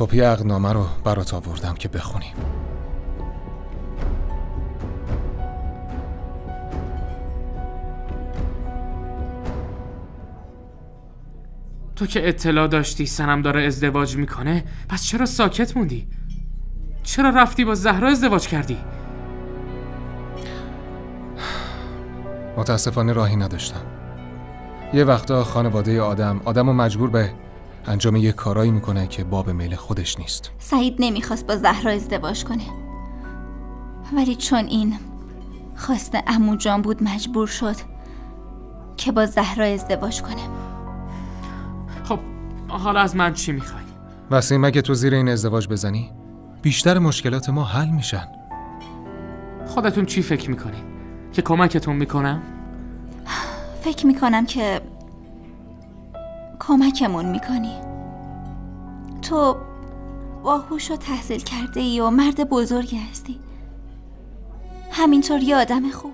کپی عقدنامه رو برات آوردم که بخونی. تو که اطلاع داشتی سنم داره ازدواج میکنه، پس چرا ساکت موندی؟ چرا رفتی با زهرا ازدواج کردی؟ متاسفانه راهی نداشتم. یه وقتا خانواده آدمو مجبور به انجام یه کارایی میکنه که باب میل خودش نیست. سعید نمیخواست با زهرا ازدواج کنه، ولی چون این خواست عمو جان بود مجبور شد که با زهرا ازدواج کنه. خب حالا از من چی میخوای؟ وسیم اگه تو زیر این ازدواج بزنی بیشتر مشکلات ما حل میشن. خودتون چی فکر میکنین؟ که کمکتون میکنم؟ فکر میکنم که کمکمون میکنی. تو باهوش و تحصیل کرده ای و مرد بزرگی هستی، همینطور یه آدم خوب.